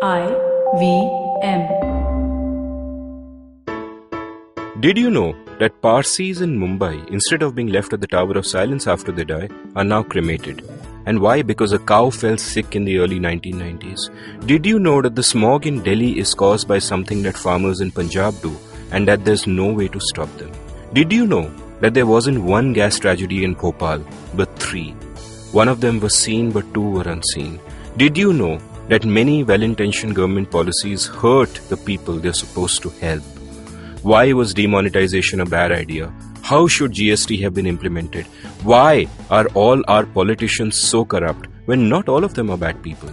IVM. Did you know that Parsis in Mumbai, instead of being left at the Tower of Silence after they die, are now cremated? And why? Because a cow fell sick in the early 1990s. Did you know that the smog in Delhi is caused by something that farmers in Punjab do, and that there's no way to stop them? Did you know that there wasn't one gas tragedy in Bhopal, but three? One of them was seen, but two were unseen. Did you know that many well-intentioned government policies hurt the people they're supposed to help? Why was demonetization a bad idea? How should GST have been implemented? Why are all our politicians so corrupt when not all of them are bad people?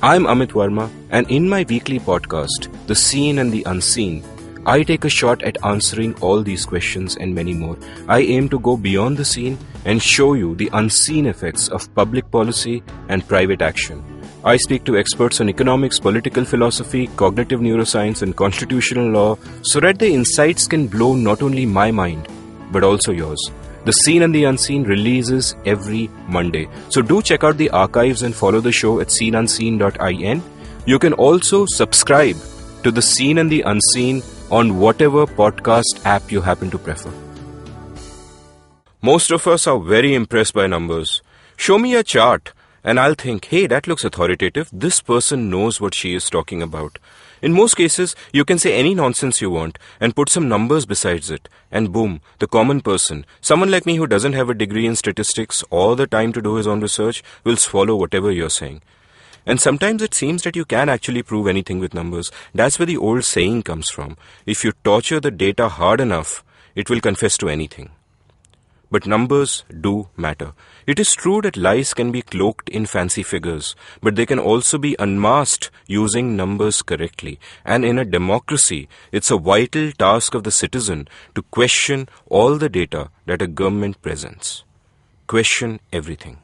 I'm Amit Varma, and in my weekly podcast, The Seen and the Unseen, I take a shot at answering all these questions and many more. I aim to go beyond the seen and show you the unseen effects of public policy and private action. I speak to experts on economics, political philosophy, cognitive neuroscience, and constitutional law so that the insights can blow not only my mind, but also yours. The Seen and the Unseen releases every Monday. So do check out the archives and follow the show at seenunseen.in. You can also subscribe to The Seen and the Unseen on whatever podcast app you happen to prefer. Most of us are very impressed by numbers. Show me a chart and I'll think, hey, that looks authoritative. This person knows what she is talking about. In most cases, you can say any nonsense you want and put some numbers besides it. And boom, the common person, someone like me who doesn't have a degree in statistics or the time to do his own research, will swallow whatever you're saying. And sometimes it seems that you can actually prove anything with numbers. That's where the old saying comes from. If you torture the data hard enough, it will confess to anything. But numbers do matter. It is true that lies can be cloaked in fancy figures, but they can also be unmasked using numbers correctly. And in a democracy, it's a vital task of the citizen to question all the data that a government presents. Question everything.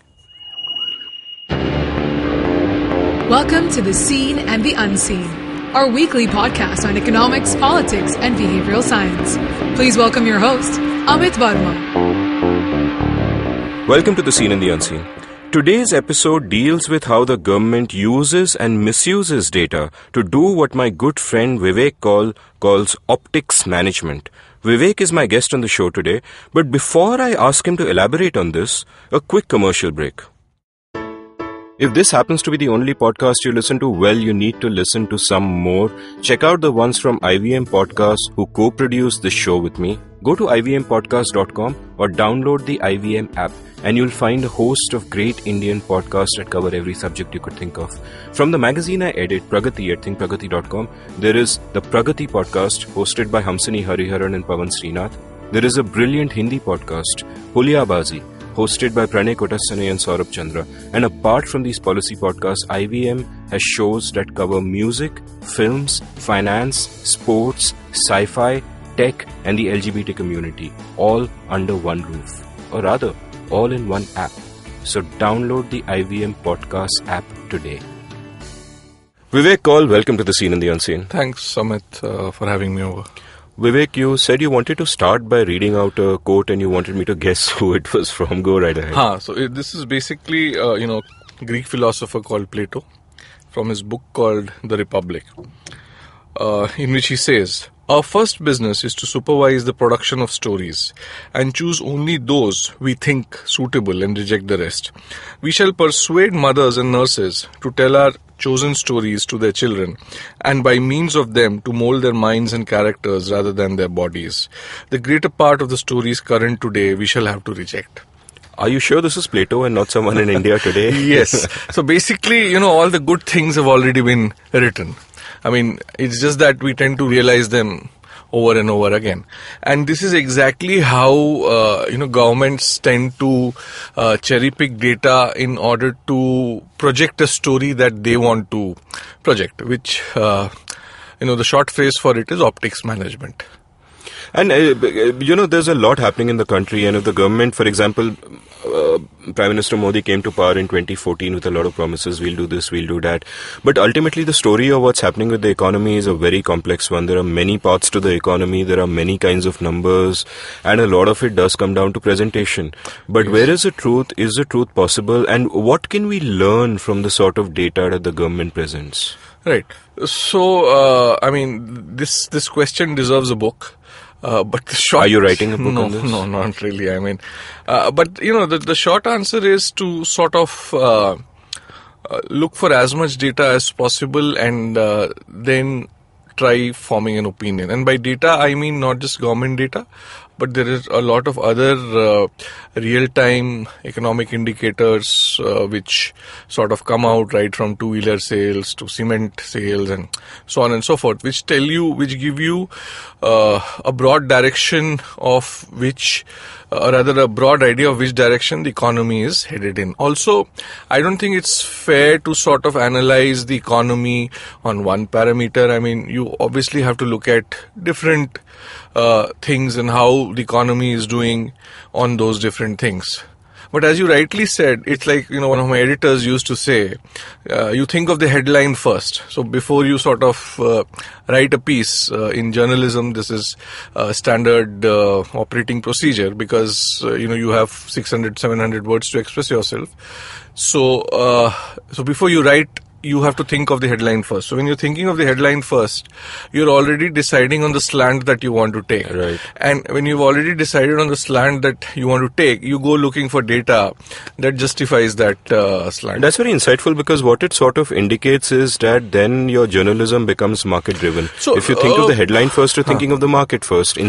Welcome to The Seen and the Unseen, our weekly podcast on economics, politics, and behavioral science. Please welcome your host, Amit Varma. Welcome to The Seen and the Unseen. Today's episode deals with how the government uses and misuses data to do what my good friend Vivek Kaul calls optics management. Vivek is my guest on the show today, but before I ask him to elaborate on this, a quick commercial break. If this happens to be the only podcast you listen to, well, you need to listen to some more. Check out the ones from IVM Podcasts who co-produce this show with me. Go to ivmpodcast.com or download the IVM app and you'll find a host of great Indian podcasts that cover every subject you could think of. From the magazine I edit, Pragati at thinkpragati.com, there is the Pragati podcast hosted by Hamsini Hariharan and Pawan Srinath. There is a brilliant Hindi podcast, Hulyabazi, hosted by Pranay Kotasane and Saurabh Chandra. And apart from these policy podcasts, IVM has shows that cover music, films, finance, sports, sci-fi, tech, and the LGBT community, all under one roof. Or rather, all in one app. So download the IVM Podcast app today. Vivek Kaul, welcome to The Seen and the Unseen. Thanks, Amit, for having me over. Vivek, you said you wanted to start by reading out a quote and you wanted me to guess who it was from. Go right ahead. This is basically, Greek philosopher called Plato from his book called The Republic, in which he says, "Our first business is to supervise the production of stories and choose only those we think suitable and reject the rest. We shall persuade mothers and nurses to tell our chosen stories to their children and by means of them to mold their minds and characters rather than their bodies. The greater part of the stories current today we shall have to reject." Are you sure this is Plato and not someone in India today? Yes. So basically, all the good things have already been written. I mean, it's just that we tend to realize them over and over again. And this is exactly how, governments tend to cherry pick data in order to project a story that they want to project, which, the short phrase for it is optics management. And, there's a lot happening in the country. And if the government, for example, Prime Minister Modi came to power in 2014 with a lot of promises, we'll do this, we'll do that. But ultimately, the story of what's happening with the economy is a very complex one. There are many parts to the economy. There are many kinds of numbers. And a lot of it does come down to presentation. But yes, where is the truth? Is the truth possible? And what can we learn from the sort of data that the government presents? Right. So, this question deserves a book. But the short, Are you writing a book on this? No, not really. But the short answer is to sort of look for as much data as possible and then try forming an opinion. And by data, I mean not just government data, but there is a lot of other real-time economic indicators which sort of come out right from two-wheeler sales to cement sales and so on and so forth, which give you a broad direction of which, or rather a broad idea of which direction the economy is headed in. Also, I don't think it's fair to sort of analyze the economy on one parameter. I mean, you obviously have to look at different things and how the economy is doing on those different things. But as you rightly said, it's like, one of my editors used to say, you think of the headline first. So before you sort of write a piece in journalism, this is standard operating procedure because, you have 600, 700 words to express yourself. So before you write, you have to think of the headline first. So when you're thinking of the headline first, you're already deciding on the slant that you want to take. Right. And when you've already decided on the slant that you want to take, you go looking for data that justifies that slant. That's very insightful, because what it sort of indicates is that then your journalism becomes market driven. So, if you think of the headline first, you're thinking of the market first.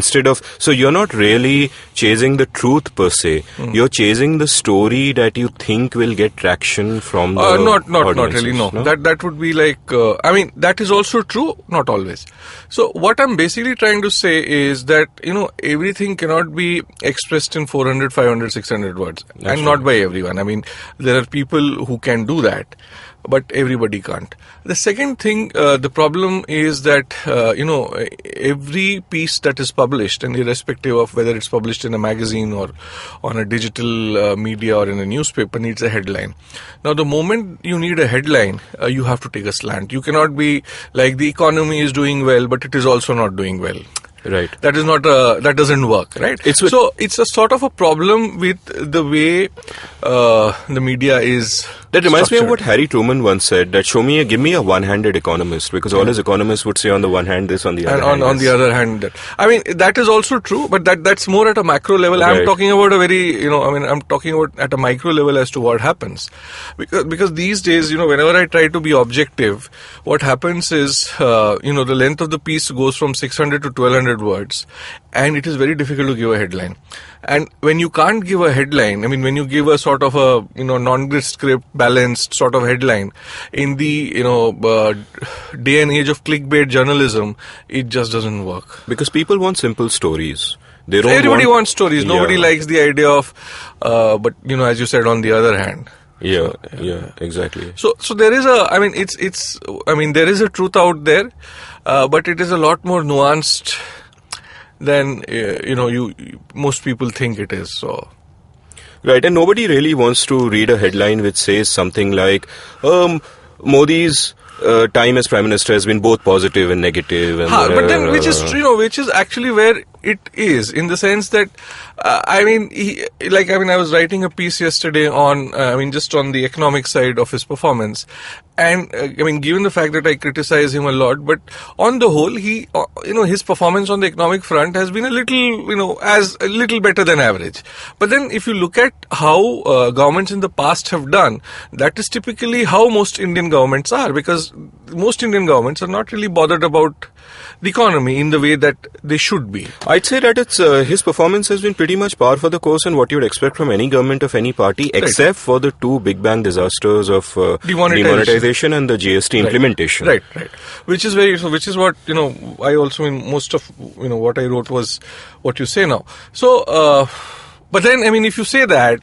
So you're not really chasing the truth per se. You're chasing the story that you think will get traction from the Not audiences, really, no. That would be like, that is also true, not always. So what I'm basically trying to say is that, everything cannot be expressed in 400, 500, 600 words. And not by everyone. I mean, there are people who can do that, but everybody can't. The second thing, the problem is that, every piece that is published, and irrespective of whether it's published in a magazine or on a digital media or in a newspaper, needs a headline. Now, the moment you need a headline, you have to take a slant. You cannot be like, the economy is doing well, but it is also not doing well. Right. That is not that doesn't work, right? So it's a sort of a problem with the way the media is. That reminds me of structured. what Harry Truman once said, that give me a one-handed economist, because all his economists would say on the one hand this, on the other hand on this. the other hand that. I mean, that is also true, but that's more at a macro level. Right. I'm talking about I'm talking about at a micro level as to what happens. Because these days, whenever I try to be objective, what happens is, the length of the piece goes from 600 to 1200 words, and it is very difficult to give a headline. And when you can't give a headline, I mean, when you give a sort of a, non-grid script, balanced sort of headline, in the, day and age of clickbait journalism, it just doesn't work. Because people want simple stories. Everybody wants stories. Nobody likes the idea of, but, as you said, on the other hand. Yeah, exactly. So there is there is a truth out there, but it is a lot more nuanced than most people think it is. So Right, and nobody really wants to read a headline which says something like, Modi's time as Prime Minister has been both positive and negative. And but then, which is actually where it is, in the sense that, I was writing a piece yesterday on, just on the economic side of his performance. And, given the fact that I criticize him a lot, but on the whole, he, his performance on the economic front has been a little better than average. But then if you look at how governments in the past have done, that is typically how most Indian governments are, because most Indian governments are not really bothered about the economy in the way that they should be. I'd say that his performance has been pretty much par for the course and what you would expect from any government of any party, except for the two big bang disasters of demonetization and the GST implementation. Right. Which is what, I also, in most of, what I wrote was what you say now. So, but then, if you say that,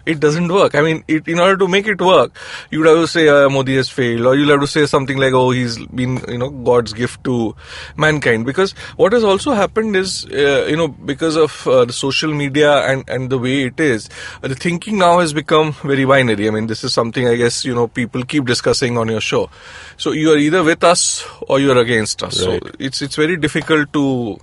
it doesn't work. In order to make it work, you would have to say Modi has failed, or you'll have to say something like, oh, he's been, God's gift to mankind. Because what has also happened is, because of the social media and the way it is, the thinking now has become very binary. This is something I guess, people keep discussing on your show. So you are either with us or you are against us. Right. So it's very difficult to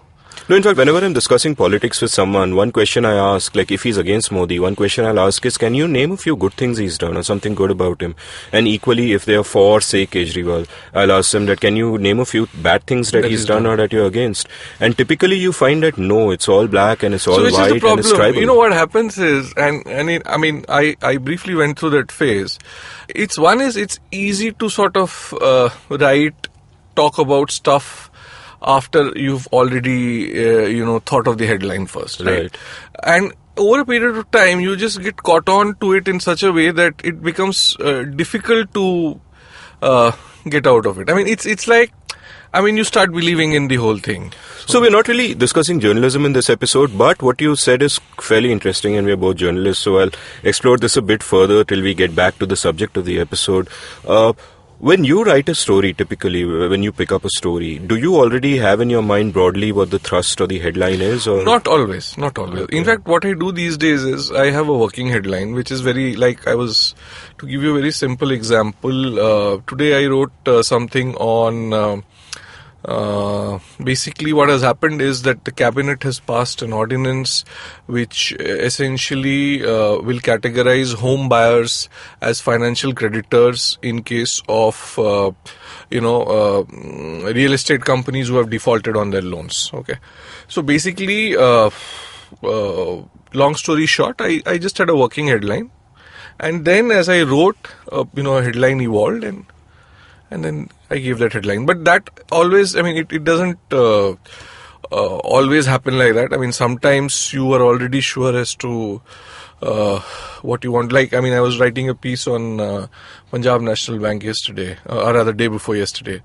No, in fact, whenever I'm discussing politics with someone, one question I ask, like if he's against Modi, one question I'll ask is, can you name a few good things he's done or something good about him? And equally, if they are for, say, Kejriwal, I'll ask them that, can you name a few bad things that he's done or that you're against? And typically you find that no, it's all black and it's all white and it's tribal. You know what happens is, I briefly went through that phase. It's easy to sort of talk about stuff after you've already, thought of the headline first, right? And over a period of time, you just get caught on to it in such a way that it becomes difficult to get out of it. I mean, it's like, you start believing in the whole thing. So we're not really discussing journalism in this episode, but what you said is fairly interesting, and we're both journalists, so I'll explore this a bit further till we get back to the subject of the episode. When you write a story, typically, when you pick up a story, do you already have in your mind broadly what the thrust or the headline is? Or? Not always. Okay. In fact, what I do these days is I have a working headline, which is to give you a very simple example, today I wrote something on... basically what has happened is that the cabinet has passed an ordinance which essentially will categorize home buyers as financial creditors in case of real estate companies who have defaulted on their loans. Okay, so basically long story short, I just had a working headline, and then as I wrote, a headline evolved, and then I gave that headline. But that always, it doesn't always happen like that. Sometimes you are already sure as to what you want. Like, I was writing a piece on Punjab National Bank yesterday, or rather day before yesterday.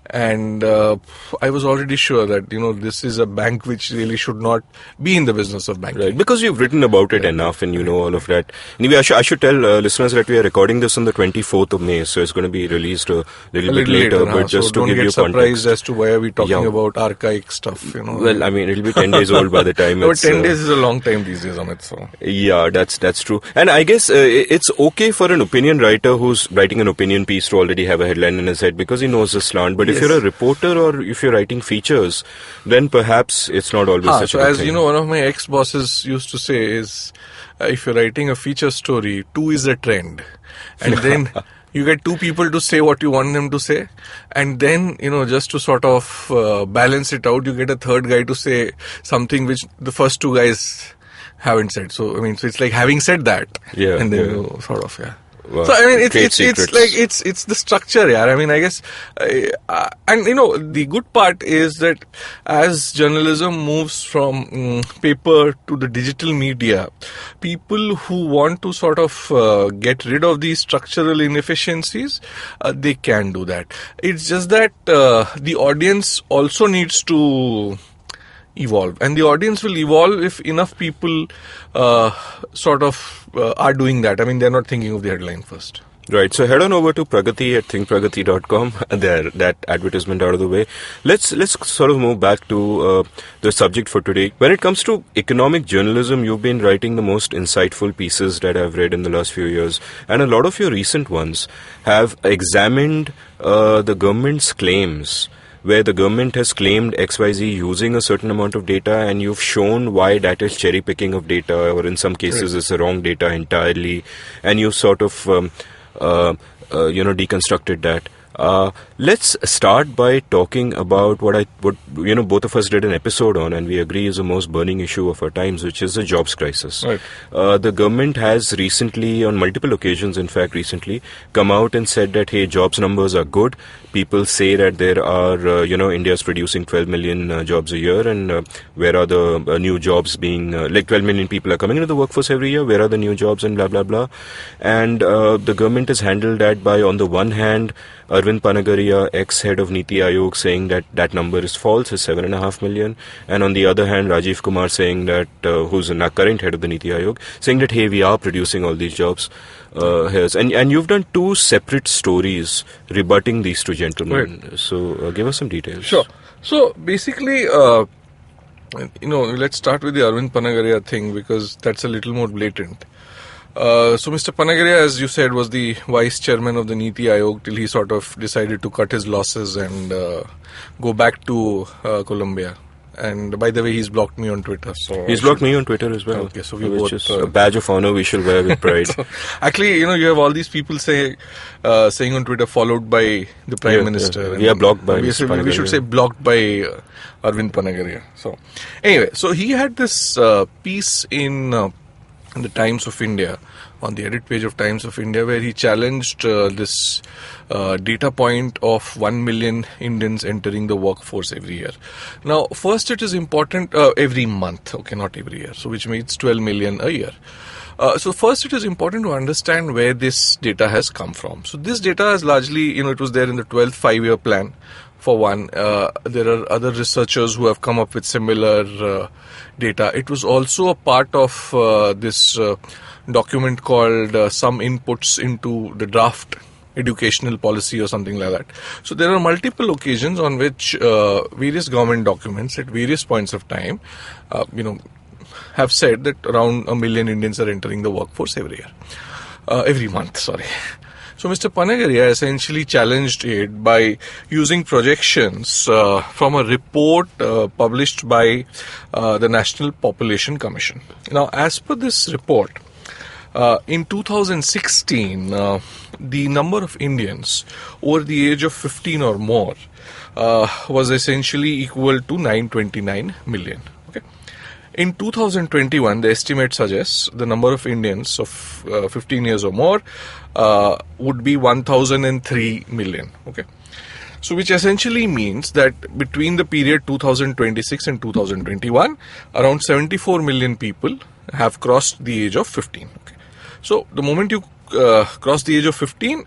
And I was already sure that, this is a bank which really should not be in the business of banking. Right, because you've written about it enough and you know all of that. Anyway, I should tell listeners that we are recording this on the 24th of May, so it's going to be released a little bit later. But just to give you context. Don't get surprised as to why are we talking about archaic stuff, Well, it'll be 10 days old by the time no, 10 days is a long time these days, Amit. So. Yeah, that's true. And I guess it's okay for an opinion writer who's writing an opinion piece to already have a headline in his head because he knows the slant. But if you're a reporter or if you're writing features, then perhaps it's not always such a good thing. One of my ex-bosses used to say is, if you're writing a feature story, 2 is a trend. And then you get 2 people to say what you want them to say. And then, just to sort of balance it out, you get a third guy to say something which the first 2 guys haven't said. So, so it's like having said that. Yeah. And then you sort of, yeah. Wow. So it's the structure, yeah. I guess, and the good part is that as journalism moves from paper to the digital media, people who want to sort of get rid of these structural inefficiencies, they can do that. It's just that the audience also needs to evolve, and the audience will evolve if enough people are doing that. They're not thinking of the headline first. Right, so head on over to Pragati at thinkpragati.com. There, that advertisement out of the way. Let's sort of move back to the subject for today. When it comes to economic journalism, you've been writing the most insightful pieces that I've read in the last few years, and a lot of your recent ones have examined the government's claims, where the government has claimed XYZ using a certain amount of data, and you've shown why that is cherry picking of data, or in some cases it's the wrong data entirely, and you sort of deconstructed that. Let's start by talking about what both of us did an episode on, and we agree is the most burning issue of our times, which is the jobs crisis. Right. The government has recently, on multiple occasions in fact recently, come out and said that, hey, jobs numbers are good. People say that there are, India's producing 12 million jobs a year, and where are the new jobs being, 12 million people are coming into the workforce every year, where are the new jobs, and blah, blah, blah. And the government has handled that by, on the one hand, Arvind Panagaria, ex-head of Niti Aayog, saying that that number is false, is 7.5 million. And on the other hand, Rajiv Kumar saying that, who's the current head of the Niti Aayog, saying that, hey, we are producing all these jobs. And you've done 2 separate stories rebutting these 2 gentlemen. Right. So give us some details. Sure. So basically, let's start with the Arvind Panagaria thing, because that's a little more blatant. So Mr. Panagaria, as you said, was the vice chairman of the Niti Aayog till he sort of decided to cut his losses and go back to Colombia. And by the way, he's blocked me on Twitter. So He's blocked me on Twitter as well. Okay, so we which both, is a badge of honor we shall wear with pride. So, actually, you have all these people saying on Twitter, followed by the Prime Minister. Yeah, blocked by we should say blocked by Arvind Panagaria. So, anyway, so he had this piece in the Times of India, on the edit page of Times of India, where he challenged this data point of 1 million Indians entering the workforce every year. Now, first it is important, every month, okay, not every year, so which means 12 million a year. So first it is important to understand where this data has come from. So this data is largely, it was there in the 12th 5-year plan. For one, there are other researchers who have come up with similar data. It was also a part of this document called Some Inputs into the Draft Educational Policy or something like that. So there are multiple occasions on which various government documents at various points of time, have said that around 1 million Indians are entering the workforce every month. So Mr. Panagaria essentially challenged it by using projections from a report published by the National Population Commission. Now, as per this report, in 2016, the number of Indians over the age of 15 or more was essentially equal to 929 million. In 2021, the estimate suggests the number of Indians of 15 years or more would be 1,003 million. Okay, so which essentially means that between the period 2026 and 2021, around 74 million people have crossed the age of 15. Okay, so the moment you cross the age of 15,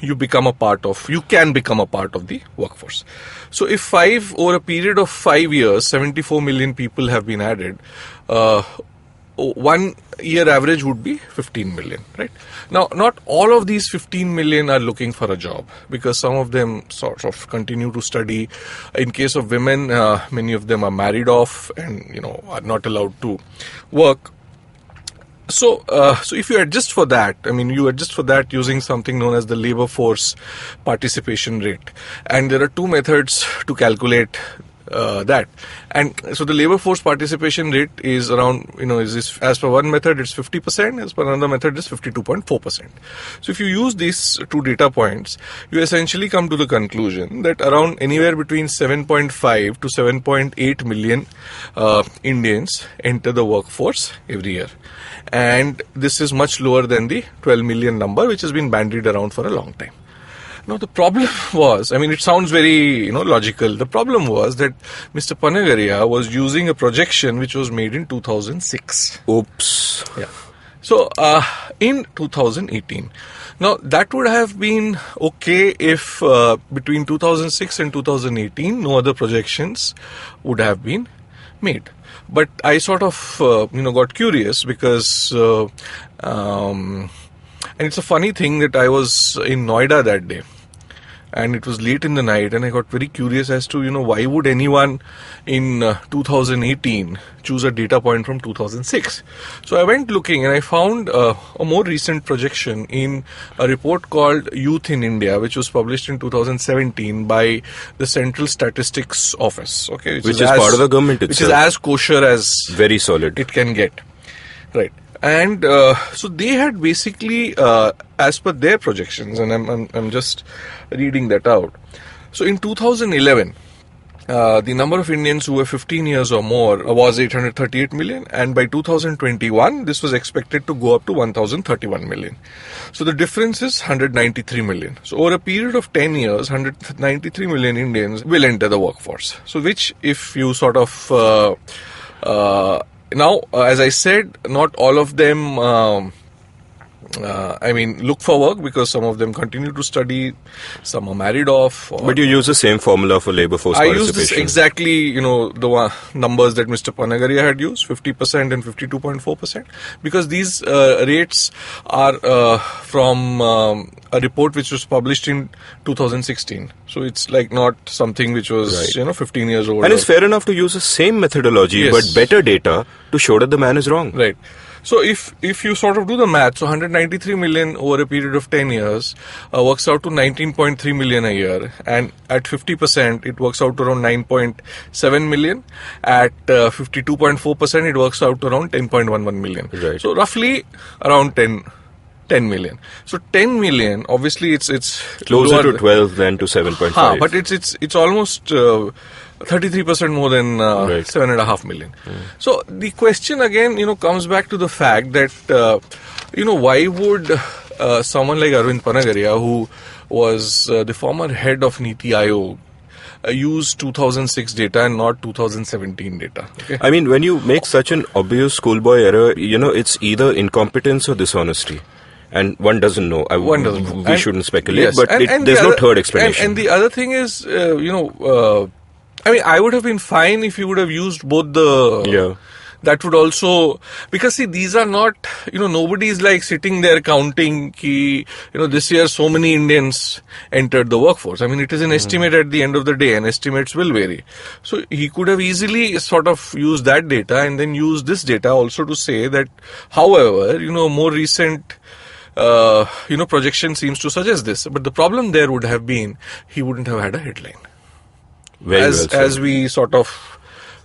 you can become a part of the workforce. So if over a period of 5 years, 74 million people have been added, 1 year average would be 15 million, right? Now, not all of these 15 million are looking for a job, because some of them sort of continue to study. In case of women, many of them are married off and, are not allowed to work. So if you adjust for that, using something known as the labor force participation rate. And there are two methods to calculate that. And so the labor force participation rate is around, as per one method, it's 50%, as per another method, it's 52.4%. So if you use these two data points, you essentially come to the conclusion that around anywhere between 7.5 to 7.8 million Indians enter the workforce every year. And this is much lower than the 12 million number, which has been bandied around for a long time. Now, the problem was, it sounds very, logical. The problem was that Mr. Panagaria was using a projection which was made in 2006. Oops. Yeah. So, in 2018. Now, that would have been okay if between 2006 and 2018, no other projections would have been made. But I sort of, got curious because, and it's a funny thing that I was in Noida that day. And it was late in the night, and I got very curious as to, why would anyone in 2018 choose a data point from 2006? So I went looking, and I found a more recent projection in a report called Youth in India, which was published in 2017 by the Central Statistics Office. Okay, which is part of the government itself. Which is as kosher as very solid it can get. Right. And so they had basically, as per their projections, and I'm just reading that out. So in 2011, the number of Indians who were 15 years or more was 838 million, and by 2021, this was expected to go up to 1,031 million. So the difference is 193 million. So over a period of 10 years, 193 million Indians will enter the workforce. So which, if you sort of now, as I said, not all of them, look for work, because some of them continue to study, some are married off. But you use the same formula for labor force participation. I use this exactly, the numbers that Mr. Panagaria had used, 50% and 52.4%, because these rates are from a report which was published in 2016. So it's like not something which was, 15 years old. And it's fair enough to use the same methodology, yes, but better data to show that the man is wrong. Right. So if you sort of do the math, so 193 million over a period of 10 years works out to 19.3 million a year, and at 50% it works out to around 9.7 million. At 52.4% it works out to around 10.11 million. Right. So roughly around 10 million. So 10 million, obviously it's Closer lower to 12 than to 7.5. but it's almost 33% more than Right. 7.5 million. So the question again, comes back to the fact that why would someone like Arvind Panagaria, who was the former head of Niti Aayog, use 2006 data and not 2017 data? Okay? I mean, when you make such an obvious schoolboy error, it's either incompetence or dishonesty. And one doesn't know. One doesn't know. We shouldn't speculate, Yes. but there's no third explanation. And the other thing is, I would have been fine if you would have used both the... Yeah. That would also... Because, see, these are not... nobody is like sitting there counting this year so many Indians entered the workforce. I mean, it is an estimate at the end of the day, and estimates will vary. So he could have easily sort of used that data and then used this data also to say that, however, more recent... projection seems to suggest this. But the problem there would have been he wouldn't have had a headline. As we sort of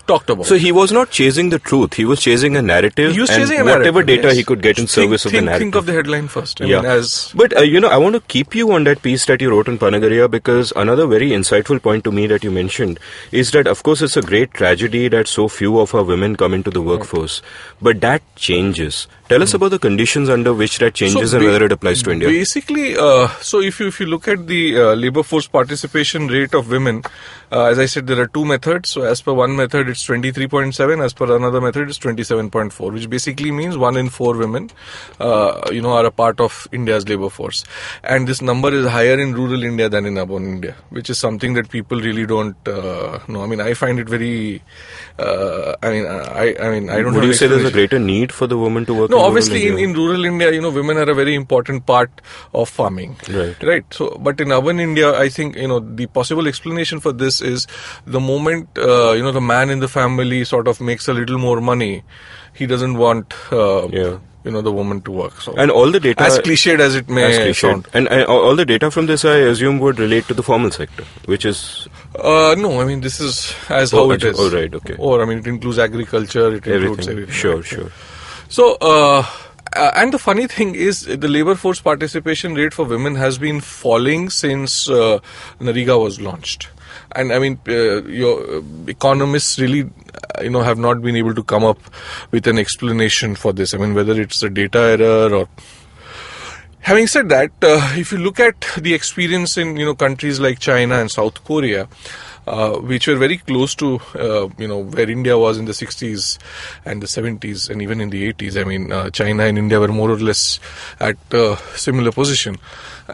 talked about. So he was not chasing the truth. He was chasing a narrative. He was and chasing a whatever narrative, data yes. he could get in service of the narrative. Think of the headline first. But, I want to keep you on that piece that you wrote on Panagaria, because another very insightful point to me that you mentioned is that, of course, it's a great tragedy that so few of our women come into the workforce. But that changes. Tell us about the conditions under which that changes and whether it applies to India. Basically, so if you look at the labor force participation rate of women, as I said, there are two methods. So as per one method, it's 23.7. As per another method, it's 27.4, which basically means 1 in 4 women, are a part of India's labor force. And this number is higher in rural India than in urban India, which is something that people really don't know. I mean, I find it very. I don't. Would you say there's a greater need for the woman to work? No, obviously in rural India, women are a very important part of farming. Right. So, but in urban India, I think, the possible explanation for this is the moment, the man in the family sort of makes a little more money, he doesn't want, the woman to work. So, and all the data, as cliched as it may sound. And all the data from this, I assume, would relate to the formal sector, which is... No, I mean, this is how it is. All right, okay. Or, it includes agriculture, it includes everything. Sure. So, and the funny thing is, the labor force participation rate for women has been falling since Nariga was launched. And your economists really, have not been able to come up with an explanation for this. I mean, whether it's a data error or... Having said that, if you look at the experience in, countries like China and South Korea, which were very close to, where India was in the 60s and the 70s and even in the 80s. I mean, China and India were more or less at a similar position.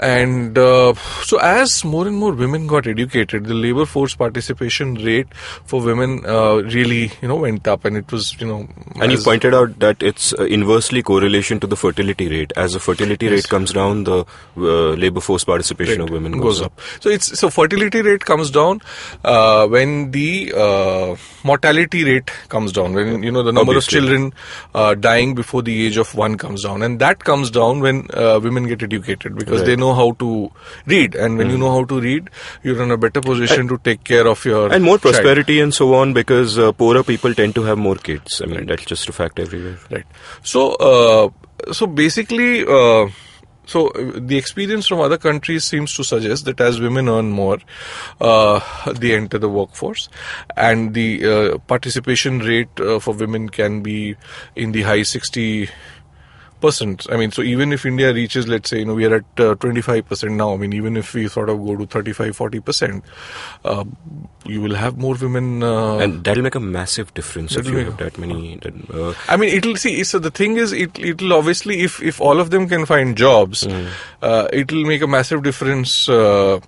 And so as more and more women got educated, the labor force participation rate for women really, went up. And it was, And you pointed out that it's inversely correlation to the fertility rate. As the fertility rate comes down, the labor force participation of women goes up. So fertility rate comes down when the mortality rate comes down. When, the number of children dying before the age of 1 comes down. And that comes down when women get educated, because they know how to read, and when you know how to read, you're in a better position to take care of your and more prosperity child. And so on, because poorer people tend to have more kids. I mean, that's just a fact everywhere. Right. So basically, so the experience from other countries seems to suggest that as women earn more, they enter the workforce, and the participation rate for women can be in the high 60%. I mean, so even if India reaches, let's say, we are at 25% now. I mean, even if we sort of go to 35-40%, you will have more women. And that'll make a massive difference if you have that many. I mean, it'll see. So the thing is, it'll obviously, if all of them can find jobs, it'll make a massive difference to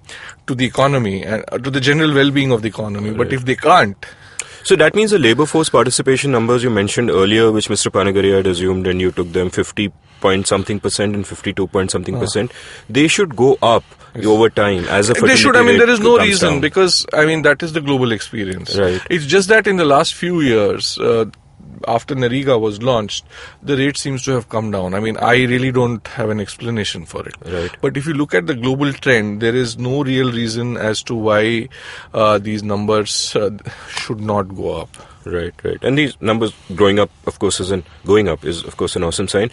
the economy and to the general well-being of the economy. But if they can't. So that means the labor force participation numbers you mentioned earlier, which Mr. Panagaria had assumed, and you took them 50-point-something% and 52-point-something%, they should go up over time as a fertility They should. I mean, there is no reason down. Because, that is the global experience. Right. It's just that in the last few years, after Nariga was launched, the rate seems to have come down. I mean, I really don't have an explanation for it. Right. But if you look at the global trend, there is no real reason as to why these numbers should not go up. Right. And these numbers going up, of course, is an awesome sign.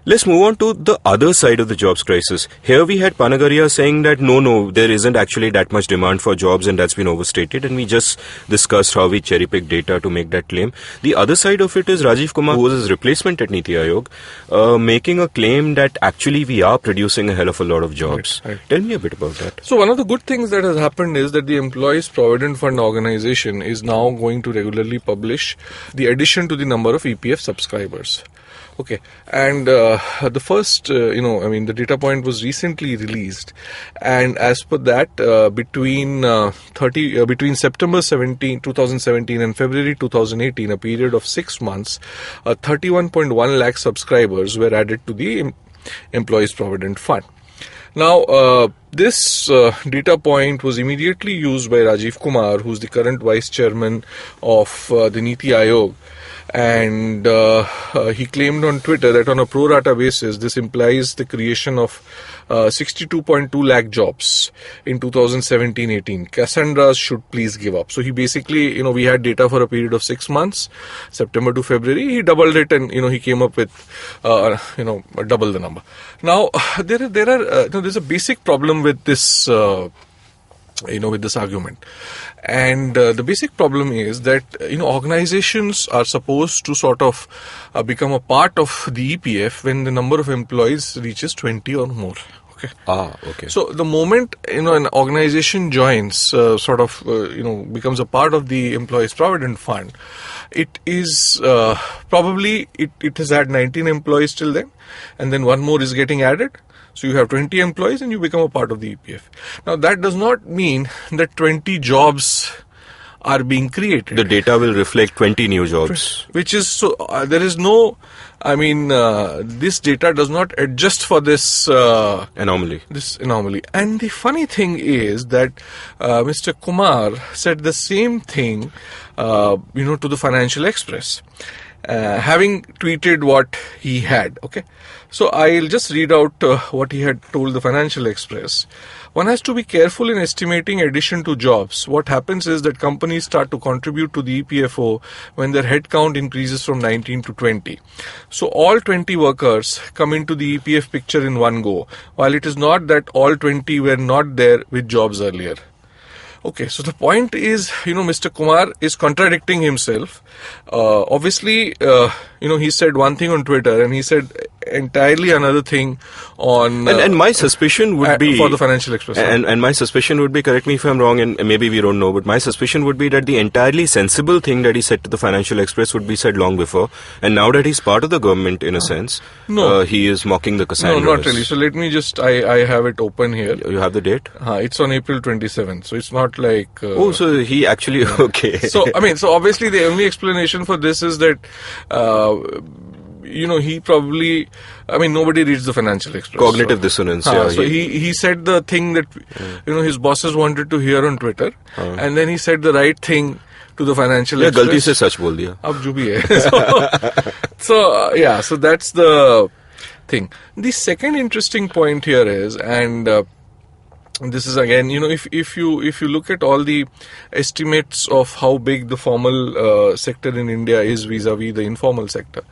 Let's move on to the other side of the jobs crisis. Here we had Panagaria saying that no, there isn't actually that much demand for jobs and that's been overstated, and we just discussed how we cherry-pick data to make that claim. The other side of it is Rajiv Kumar, who was his replacement at Niti Aayog, making a claim that actually we are producing a hell of a lot of jobs. Right. Tell me a bit about that. So one of the good things that has happened is that the Employees Provident Fund organization is now going to regularly publish the addition to the number of EPF subscribers. Okay, and the first, the data point was recently released, and as per that, between September 2017 and February 2018, a period of 6 months, 31.1 lakh subscribers were added to the Employees Provident Fund. Now, this data point was immediately used by Rajiv Kumar, who's the current vice chairman of the Niti Aayog. And he claimed on Twitter that on a pro rata basis, this implies the creation of 62.2 lakh jobs in 2017-18. Cassandras should please give up. So he basically, we had data for a period of 6 months, September to February. He doubled it, and he came up with double the number. Now there's a basic problem with this. With this argument. And the basic problem is that, organizations are supposed to sort of become a part of the EPF when the number of employees reaches 20 or more. Okay. Okay. So the moment, an organization joins, becomes a part of the Employees Provident Fund, it is probably, it has had 19 employees till then, and then one more is getting added. So you have 20 employees and you become a part of the EPF. Now that does not mean that 20 jobs are being created. The data will reflect 20 new jobs. Which is, so there is no, this data does not adjust for this anomaly. And the funny thing is that Mr. Kumar said the same thing, to the Financial Express. Having tweeted what he had. Okay, so I'll just read out what he had told the Financial Express. One has to be careful in estimating addition to jobs. What happens is that companies start to contribute to the EPFO when their headcount increases from 19 to 20. So all 20 workers come into the EPF picture in one go, while it is not that all 20 were not there with jobs earlier. Okay, so the point is, Mr. Kumar is contradicting himself. Obviously, he said one thing on Twitter and he said entirely another thing on... And my suspicion would be... For the Financial Express. And my suspicion would be, correct me if I'm wrong, and maybe we don't know, but my suspicion would be that the entirely sensible thing that he said to the Financial Express would be said long before. And now that he's part of the government, in a sense, he is mocking the Cassandras. No, not really. So let me just... I have it open here. You have the date? It's on April 27th. So it's not like... so he actually... Okay. So obviously the only explanation for this is that... he probably, nobody reads the Financial Express. Cognitive dissonance, yeah. So he said the thing that, his bosses wanted to hear on Twitter, and then he said the right thing to the Financial Express. Galti se sach bol diya. Ab jo bhi hai. So that's the thing. The second interesting point here is, and this is again, if you look at all the estimates of how big the formal sector in India is vis-a-vis the informal sector.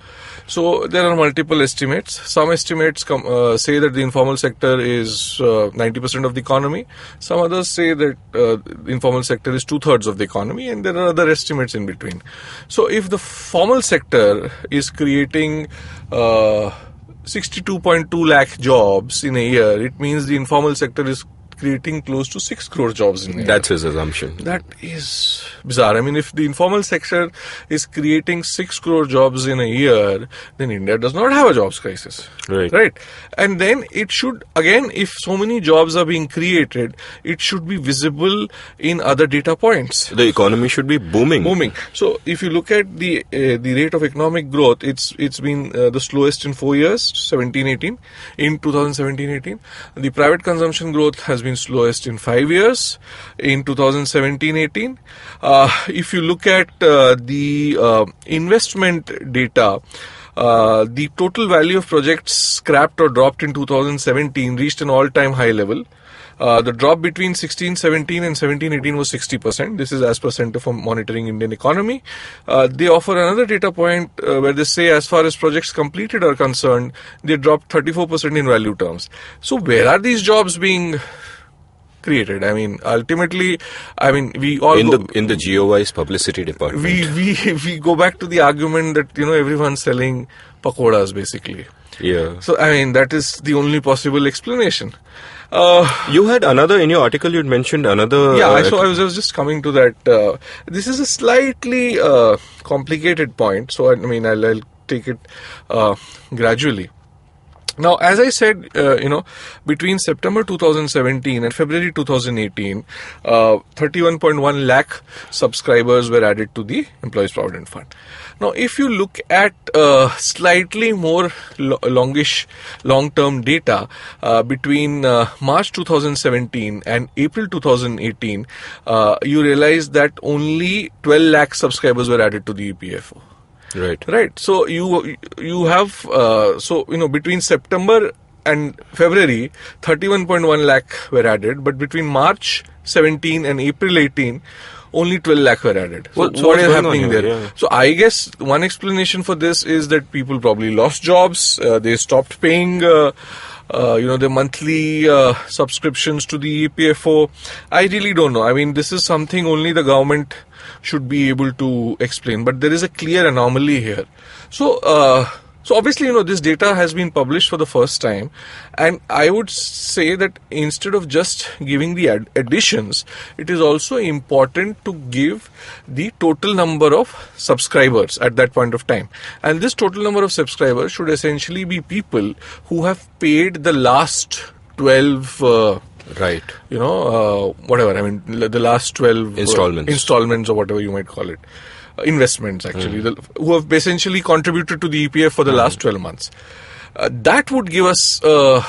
So there are multiple estimates. Some estimates say that the informal sector is 90% of the economy. Some others say that the informal sector is 2/3 of the economy, and there are other estimates in between. So if the formal sector is creating 62.2 lakh jobs in a year, it means the informal sector is creating close to 6 crore jobs in a year. That's his assumption. That is bizarre. If the informal sector is creating 6 crore jobs in a year, then India does not have a jobs crisis. Right. And then it should, again, if so many jobs are being created, it should be visible in other data points. The economy should be booming. So if you look at the rate of economic growth, it's been the slowest in 4 years, 17-18. In 2017-18, the private consumption growth has been been slowest in 5 years in 2017-18. If you look at the investment data, the total value of projects scrapped or dropped in 2017 reached an all-time high level. The drop between 16-17 and 17-18 was 60%. This is as per Center for Monitoring Indian Economy. They offer another data point where they say as far as projects completed are concerned, they dropped 34% in value terms. So where are these jobs being created? I mean, ultimately, we all in the GOI's publicity department. We go back to the argument that everyone's selling pakoras basically. Yeah. So that is the only possible explanation. You had another in your article. You had mentioned another. Yeah, so I was just coming to that. This is a slightly complicated point. So I'll take it gradually. Now, as I said, between September 2017 and February 2018, 31.1 lakh subscribers were added to the Employees Provident Fund. Now, if you look at slightly more long-term data between March 2017 and April 2018, you realize that only 12 lakh subscribers were added to the EPFO. Right. So you have between September and February, 31.1 lakh were added, but between March 17 and April 18, only 12 lakh were added. So what is happening there? Yeah. So I guess one explanation for this is that people probably lost jobs. They stopped paying the monthly subscriptions to the EPFO. I really don't know. This is something only the government should be able to explain. But there is a clear anomaly here. So obviously, this data has been published for the first time. And I would say that instead of just giving the additions, it is also important to give the total number of subscribers at that point of time. And this total number of subscribers should essentially be people who have paid the last 12 right. Whatever. The last 12 installments or whatever you might call it. Investments, actually, who have essentially contributed to the EPF for the last 12 months. That would give us, a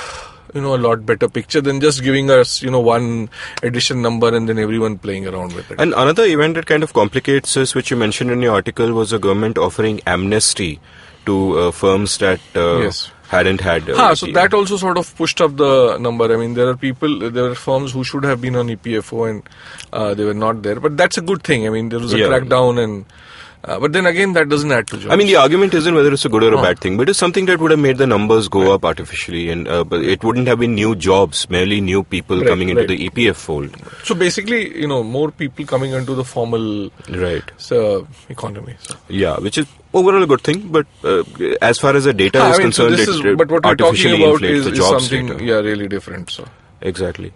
lot better picture than just giving us, one edition number and then everyone playing around with it. And another event that kind of complicates this, which you mentioned in your article, was the government offering amnesty to firms that hadn't had. So that also sort of pushed up the number. There are firms who should have been on EPFO and they were not there. But that's a good thing. There was a crackdown and. But then again, that doesn't add to jobs. The argument isn't whether it's a good or a bad thing, but it's something that would have made the numbers go up artificially, and but it wouldn't have been new jobs, merely new people coming into the EPF fold. So basically, more people coming into the formal economy. So. Yeah, which is overall a good thing, but as far as the data is concerned, but what we're talking about is something data. Really different. So exactly.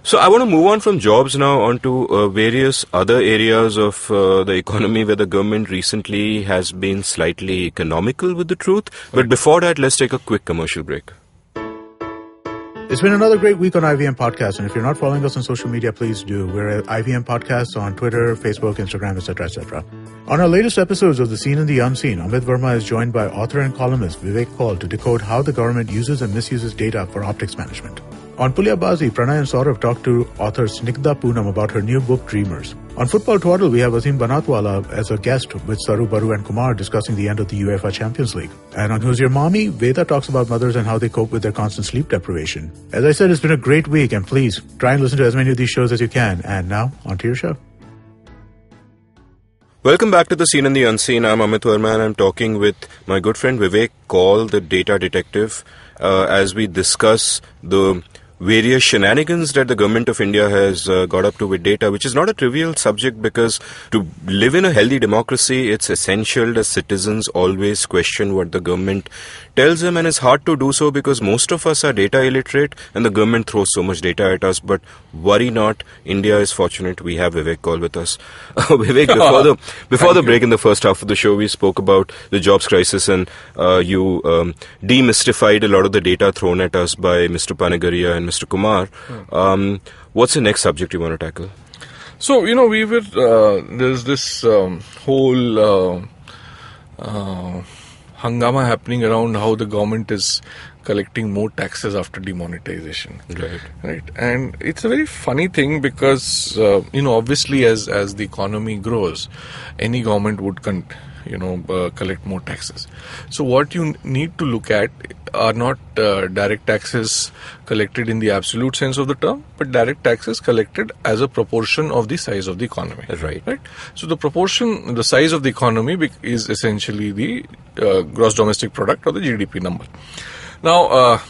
So I want to move on from jobs now onto various other areas of the economy where the government recently has been slightly economical with the truth. But before that, let's take a quick commercial break. It's been another great week on IVM Podcast, and if you're not following us on social media, please do. We're at IVM Podcasts on Twitter, Facebook, Instagram, etc., etc. On our latest episodes of The Seen and the Unseen, Amit Varma is joined by author and columnist Vivek Kaul to decode how the government uses and misuses data for optics management. On Pulyabazi, Pranay and Saurav talked to author Snigdha Poonam about her new book, Dreamers. On Football Twaddle, we have Azim Banatwala as a guest with Saru, Baru and Kumar discussing the end of the UEFA Champions League. And on Who's Your Mommy, Veda talks about mothers and how they cope with their constant sleep deprivation. As I said, it's been a great week, and please try and listen to as many of these shows as you can. And now, on to your show. Welcome back to The Seen and the Unseen. I'm Amit Varma and I'm talking with my good friend Vivek Kaul, the data detective, as we discuss the various shenanigans that the government of India has got up to with data, which is not a trivial subject because to live in a healthy democracy, it's essential that citizens always question what the government tells them, and it's hard to do so because most of us are data illiterate and the government throws so much data at us. But worry not, India is fortunate. We have Vivek Kaul with us. Vivek, before the break in the first half of the show, we spoke about the jobs crisis and you demystified a lot of the data thrown at us by Mr. Panagaria and Mr. Kumar. What's the next subject you want to tackle? So, we were, there's this whole, hangama happening around how the government is collecting more taxes after demonetization. Right. And it's a very funny thing because, obviously as the economy grows, any government would collect more taxes. So what you need to look at are not direct taxes collected in the absolute sense of the term, but direct taxes collected as a proportion of the size of the economy. Right. So the size of the economy is essentially the gross domestic product or the GDP number. Now,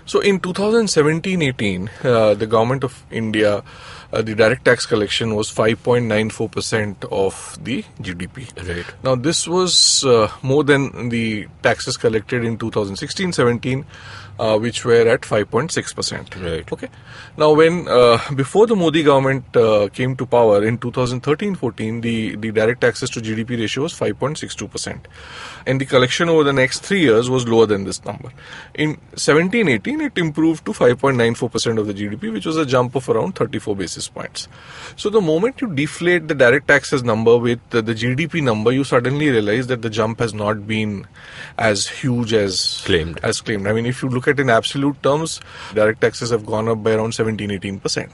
so in 2017-18, the government of India, the direct tax collection was 5.94% of the GDP. Right. Now, this was more than the taxes collected in 2016-17, which were at 5.6%. Right. Okay. Now, when before the Modi government came to power in 2013-14, the direct taxes to GDP ratio was 5.62%, and the collection over the next 3 years was lower than this number. In 17-18, it improved to 5.94% of the GDP, which was a jump of around 34 basis points. So the moment you deflate the direct taxes number with the GDP number, you suddenly realize that the jump has not been as huge as claimed. I mean, if you look at in absolute terms, direct taxes have gone up by around 17-18%.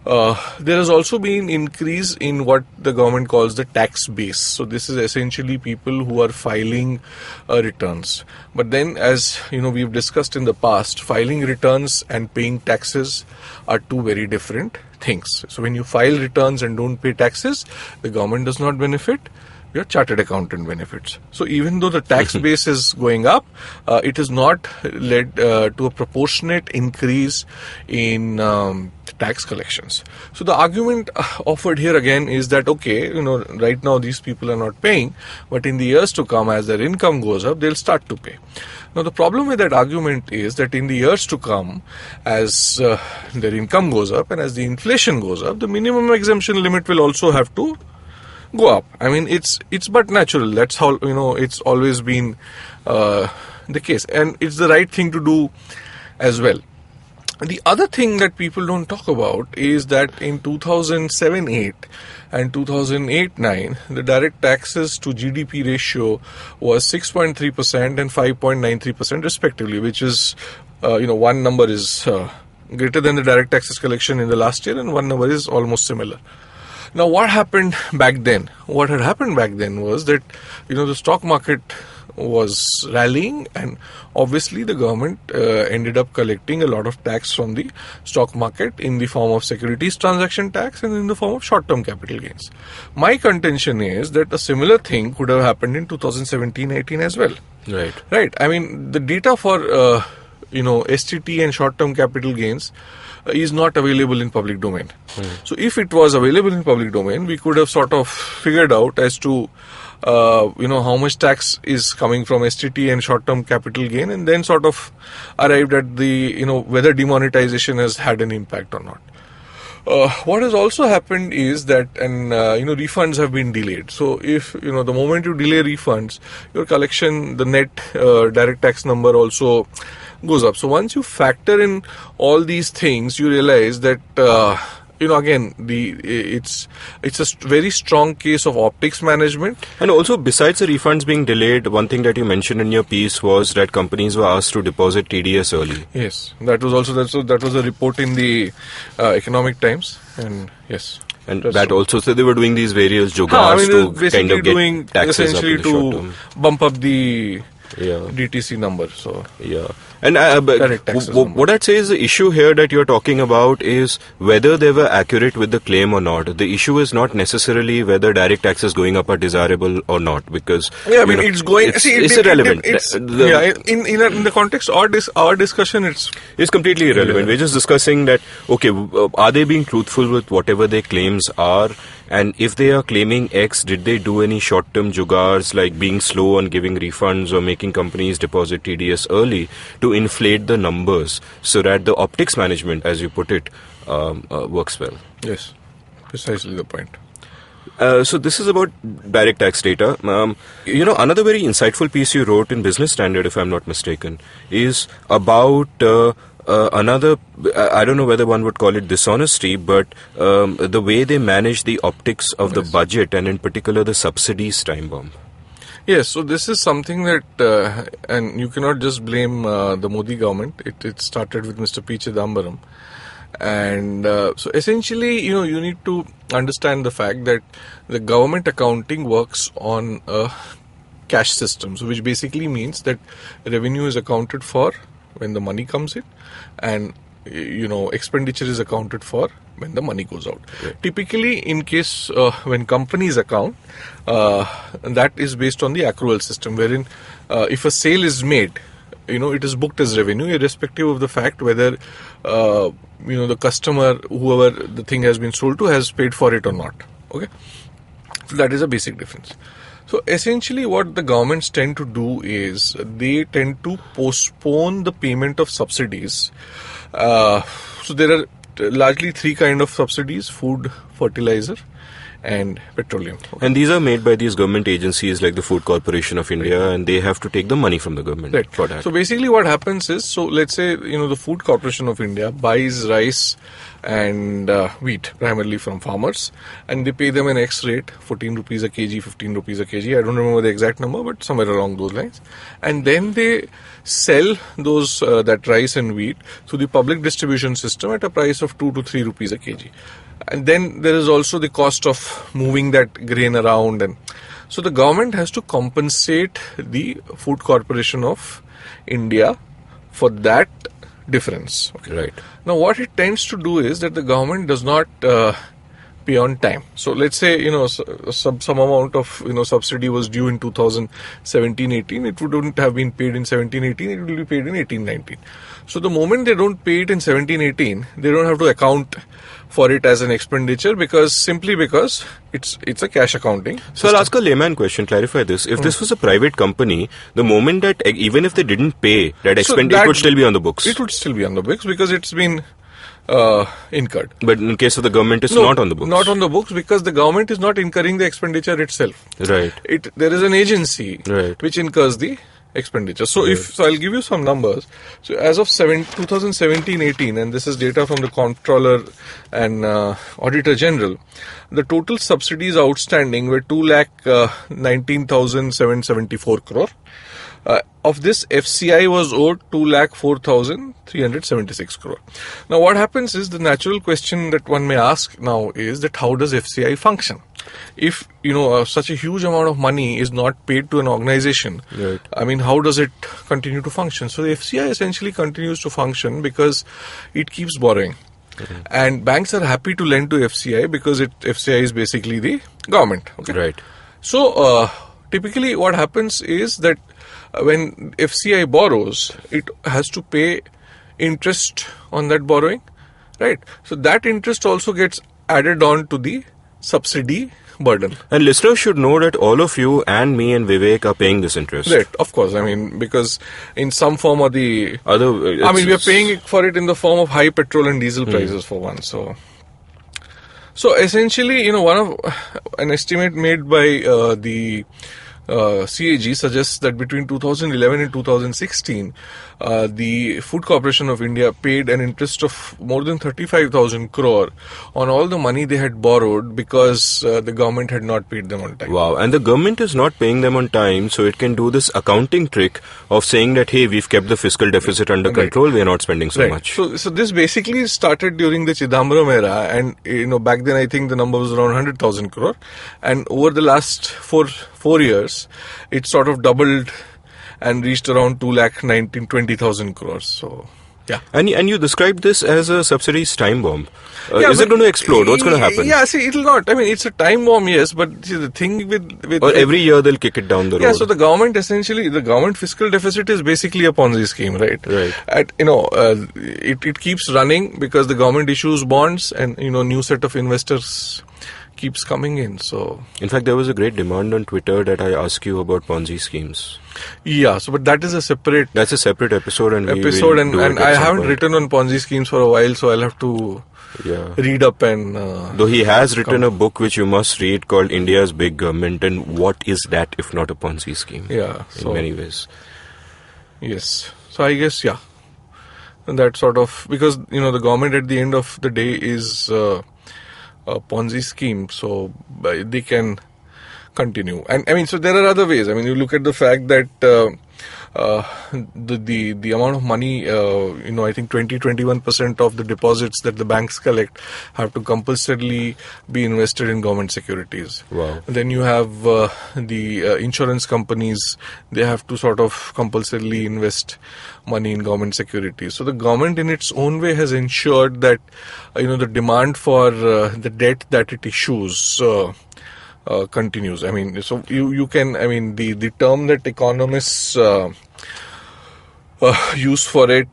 There has also been increase in what the government calls the tax base. So this is essentially people who are filing returns. But then, as we've discussed in the past, filing returns and paying taxes are two very different things. So when you file returns and don't pay taxes, the government does not benefit. Your chartered accountant benefits. So even though the tax base is going up, it has not led to a proportionate increase in tax collections. So the argument offered here again is that, okay, right now these people are not paying, but in the years to come, as their income goes up, they'll start to pay. Now the problem with that argument is that in the years to come, as their income goes up and as the inflation goes up, the minimum exemption limit will also have to go up. I mean, it's but natural. That's how, it's always been the case. And it's the right thing to do as well. The other thing that people don't talk about is that in 2007-8 and 2008-9, the direct taxes to GDP ratio was 6.3% and 5.93% respectively, which is, one number is greater than the direct taxes collection in the last year and one number is almost similar. Now, what happened back then? What had happened back then was that, the stock market was rallying and obviously the government ended up collecting a lot of tax from the stock market in the form of securities transaction tax and in the form of short-term capital gains. My contention is that a similar thing could have happened in 2017-18 as well. Right. I mean, the data for, STT and short-term capital gains is not available in public domain. So if it was available in public domain, we could have sort of figured out as to how much tax is coming from STT and short-term capital gain, and then sort of arrived at the whether demonetization has had an impact or not. What has also happened is that refunds have been delayed. So if the moment you delay refunds, your collection, the net direct tax number also goes up. So once you factor in all these things, you realize that again, it's a very strong case of optics management. And also, besides the refunds being delayed, one thing that you mentioned in your piece was that companies were asked to deposit TDS early. Yes, that was a report in the Economic Times, and yes. And that true. Also, so they were doing these various jugaads to kind of get taxes essentially up in the short term. Bump up the DTC number. So yeah. And what I'd say is the issue here that you're talking about is whether they were accurate with the claim or not. The issue is not necessarily whether direct taxes going up are desirable or not, because it's going. It's irrelevant. In the context our discussion, it's completely irrelevant. We're just discussing that. Okay, are they being truthful with whatever their claims are? And if they are claiming X, did they do any short-term jugaars like being slow on giving refunds or making companies deposit TDS early to inflate the numbers so that the optics management, as you put it, works well? Yes, precisely the point. So this is about direct tax data. Another very insightful piece you wrote in Business Standard, if I'm not mistaken, is about another, I don't know whether one would call it dishonesty, but the way they manage the optics of the budget and in particular the subsidies time bomb. Yes, so this is something that, and you cannot just blame the Modi government. It started with Mr. P. Chidambaram. And so essentially, you need to understand the fact that the government accounting works on a cash system, so which basically means that revenue is accounted for when the money comes in, and expenditure is accounted for when the money goes out. Right. Typically, in case when companies account, that is based on the accrual system, wherein if a sale is made, it is booked as revenue, irrespective of the fact whether the customer, whoever the thing has been sold to, has paid for it or not. Okay, so that is a basic difference. So essentially what the governments tend to do is they tend to postpone the payment of subsidies. So there are largely three kind of subsidies: food, fertilizer, and petroleum. Okay. And these are made by these government agencies like the Food Corporation of India, and they have to take the money from the government for that. So basically what happens is, so let's say, the Food Corporation of India buys rice and wheat primarily from farmers, and they pay them an X rate, 14 rupees a kg, 15 rupees a kg. I don't remember the exact number, but somewhere along those lines. And then they sell those that rice and wheat through the public distribution system at a price of 2 to 3 rupees a kg. And then there is also the cost of moving that grain around, and so the government has to compensate the Food Corporation of India for that difference. Okay. Right. Now what it tends to do is that the government does not pay on time. So let's say some amount of subsidy was due in 2017-18. It wouldn't have been paid in 17-18. It will be paid in 18-19. So the moment they don't pay it in 17-18, they don't have to account for it as an expenditure simply because it's a cash accounting system. So I'll ask a layman question, clarify this. If this was a private company, the moment that even if they didn't pay, that expenditure would still be on the books. It would still be on the books because it's been incurred. But in case of the government, it's not on the books. Not on the books because the government is not incurring the expenditure itself. Right. There is an agency which incurs the expenditure. So I'll give you some numbers. So as of 2017-18, and this is data from the Comptroller and Auditor General, the total subsidies outstanding were 2,19,774 crore. Of this, FCI was owed 2,04,376 crore. Now what happens is, the natural question that one may ask now is that how does FCI function? If such a huge amount of money is not paid to an organization, right, I mean, how does it continue to function? So the FCI essentially continues to function because it keeps borrowing. Mm-hmm. And banks are happy to lend to FCI because FCI is basically the government. Okay? Right. So typically what happens is that when FCI borrows, it has to pay interest on that borrowing, right? So that interest also gets added on to the subsidy burden. And listeners should know that all of you and me and Vivek are paying this interest. Right, of course. I mean, because in some form or the other, we are paying for it in the form of high petrol and diesel prices for one. So essentially, an estimate made by the CAG suggests that between 2011 and 2016, the Food Corporation of India paid an interest of more than 35,000 crore on all the money they had borrowed because the government had not paid them on time. Wow. And the government is not paying them on time, so it can do this accounting trick of saying that, hey, we've kept the fiscal deficit under control, we're not spending so much. So this basically started during the Chidambaram era, and back then I think the number was around 100,000 crore, and over the last four years, it sort of doubled and reached around 2,20,000 crores. So, yeah. And you described this as a subsidies time bomb. Is it going to explode? What's going to happen? Yeah, see, it'll not. I mean, it's a time bomb, yes, but see, the thing with or every year they'll kick it down the road. Yeah, so the government fiscal deficit is basically a Ponzi scheme, right? Right. It keeps running because the government issues bonds and, new set of investors keeps coming in. So, in fact, there was a great demand on Twitter that I ask you about Ponzi schemes. Yeah, so but that's a separate episode, and I haven't written on Ponzi schemes for a while, so I'll have to read up and. Though he has written a book which you must read called India's Big Government, and what is that if not a Ponzi scheme? Yeah, in many ways. Yes, so I guess and that sort of, because the government at the end of the day is a Ponzi scheme, so they can continue. And I mean, so there are other ways. I mean, you look at the fact that the amount of money, I think 20-21% of the deposits that the banks collect have to compulsorily be invested in government securities. Wow. Then you have the insurance companies, they have to sort of compulsorily invest money in government securities. So the government in its own way has ensured that, the demand for the debt that it issues continues. I mean, so you can, I mean, the term that economists use for it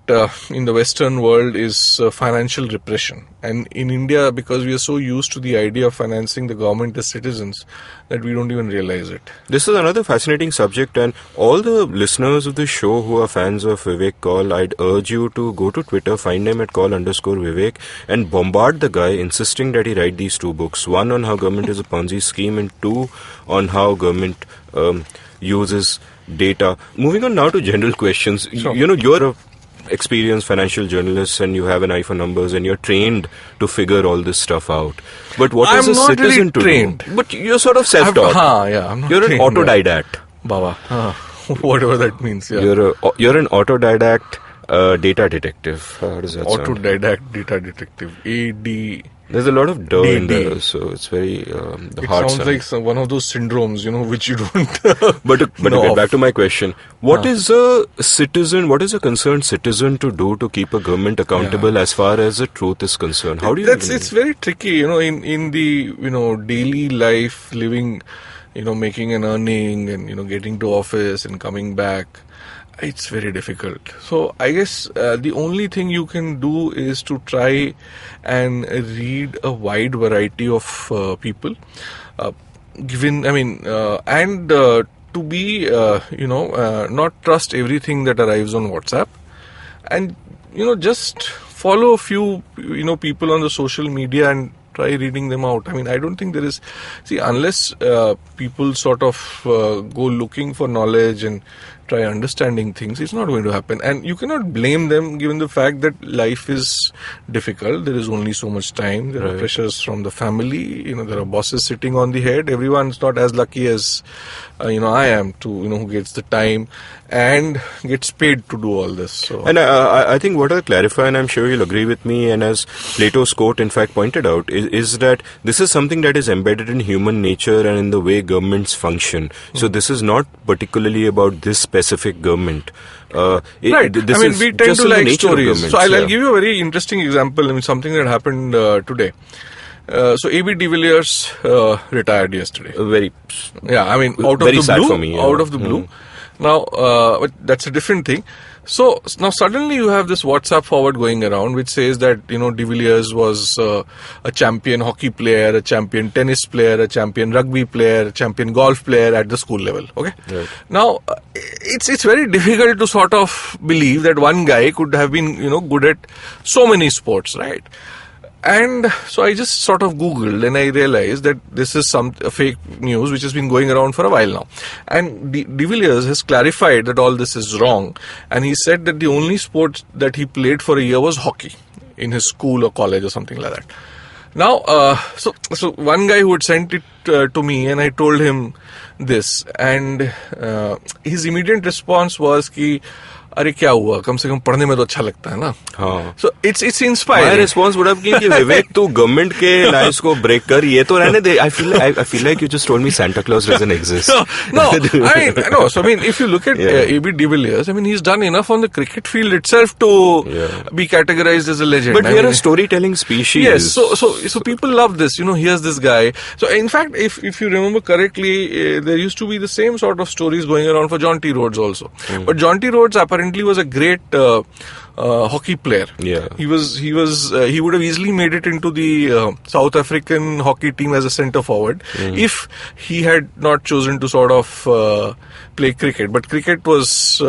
in the Western world is financial repression. And in India, because we are so used to the idea of financing the government as citizens, that we don't even realize it. This is another fascinating subject, and all the listeners of the show who are fans of Vivek Kaul, I'd urge you to go to Twitter, find him at Kaul_Vivek, and bombard the guy, insisting that he write these 2 books. One on how government is a Ponzi scheme, and 2 on how government uses data. Moving on now to general questions. Sure. You're a experienced financial journalist and you have an eye for numbers and you're trained to figure all this stuff out. But what is a citizen to trained. do? But you're sort of self-taught. I'm not You're an autodidact. Baba. Whatever that means. Yeah. You're an autodidact data detective. How does that sound? Autodidact data detective. AD. There's a lot of in there, so it's very It hard sounds sound. like one of those syndromes, which you don't. But to get back to my question, what is a concerned citizen to do to keep a government accountable as far as the truth is concerned? How do you? It's very tricky, in the daily life, living, making an earning and getting to office and coming back. It's very difficult. So I guess the only thing you can do is to try and read a wide variety of people, and to be, not trust everything that arrives on WhatsApp, and just follow a few, people on the social media and try reading them out. I mean, I don't think there is, unless people sort of go looking for knowledge and try understanding things, it's not going to happen. And you cannot blame them given the fact that life is difficult. There is only so much time. There are pressures from the family. There are bosses sitting on the head. Everyone's not as lucky as, I am to, who gets the time and gets paid to do all this. So. And I think what I'll clarify, and I'm sure you'll agree with me, and as Plato's quote in fact pointed out, is that this is something that is embedded in human nature and in the way governments function. So this is not particularly about this specific government. Right. We tend to like stories. So I'll give you a very interesting example. Something that happened today. So A.B. de Villiers retired yesterday. Out of the blue. For me, Out of the blue. Now, but that's a different thing. So now suddenly you have this WhatsApp forward going around which says that, de Villiers was a champion hockey player, a champion tennis player, a champion rugby player, a champion golf player at the school level. Okay. Right. Now, it's very difficult to sort of believe that one guy could have been, good at so many sports, right? And so I just sort of Googled and I realized that this is a fake news which has been going around for a while now. And de Villiers has clarified that all this is wrong. And he said that the only sport that he played for a year was hockey in his school or college or something like that. Now, so one guy who had sent it to me and I told him this, and his immediate response was ki, अरे क्या हुआ कम से कम पढ़ने में तो अच्छा लगता है ना. So it's inspiring. My response would have been कि विवेक तू गवर्नमेंट के लाइंस को ब्रेक कर ये तो रहने दे. I feel like you just told me Santa Claus doesn't exist. No. So if you look at A.B. de Villiers, he's done enough on the cricket field itself to be categorized as a legend. But we are a storytelling species. Yes. So people love this. Here's this guy. So in fact, if you remember correctly, there used to be the same sort of stories going around for John T. Rhodes also. But John T. Rhodes apparently was a great hockey player. Yeah. He would have easily made it into the South African hockey team as a centre forward if he had not chosen to sort of play cricket. But cricket was,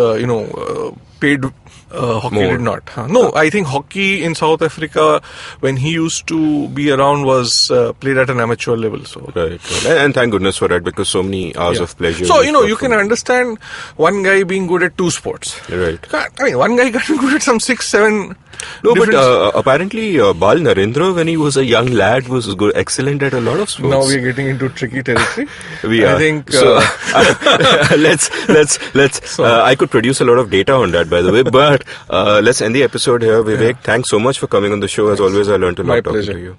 paid. Hockey More. did not. No, I think hockey in South Africa, when he used to be around, was played at an amateur level. So Right. And thank goodness for that, because so many hours of pleasure. So, you can understand one guy being good at two sports. Right. One guy can be good at some around 6-7. No, but apparently Bal Narendra, when he was a young lad, was good, excellent at a lot of sports. Now we are getting into tricky territory. We are. I think. So, let's. I could produce a lot of data on that, by the way. But let's end the episode here, Vivek. Yeah. Thanks so much for coming on the show. As always, I learned a lot talking to you.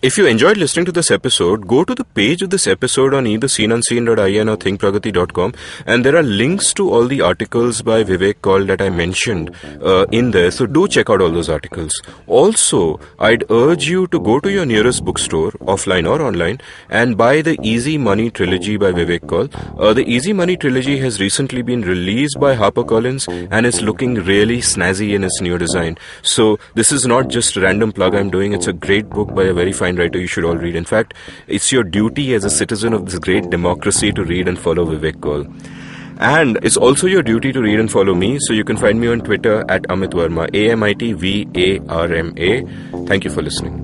If you enjoyed listening to this episode, go to the page of this episode on either seenunseen.in or thinkpragati.com, and there are links to all the articles by Vivek Kaul that I mentioned in there, so do check out all those articles. Also, I'd urge you to go to your nearest bookstore, offline or online, and buy the Easy Money trilogy by Vivek Kaul. The Easy Money trilogy has recently been released by HarperCollins and is looking really snazzy in its new design. So this is not just a random plug I'm doing, it's a great book by a very fine writer you should all read. In fact, it's your duty as a citizen of this great democracy to read and follow Vivek Kaul. And it's also your duty to read and follow me, so you can find me on Twitter at Amit Varma, AmitVarma. Thank you for listening.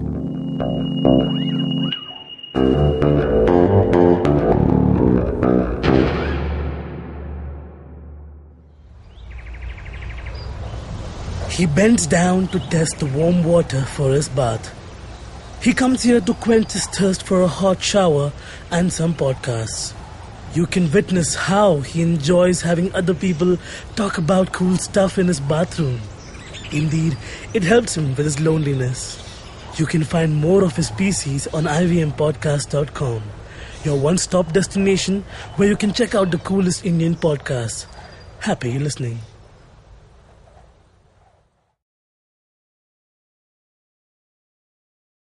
He bends down to test the warm water for his bath. He comes here to quench his thirst for a hot shower and some podcasts. You can witness how he enjoys having other people talk about cool stuff in his bathroom. Indeed, it helps him with his loneliness. You can find more of his pieces on ivmpodcast.com, your one-stop destination where you can check out the coolest Indian podcasts. Happy listening.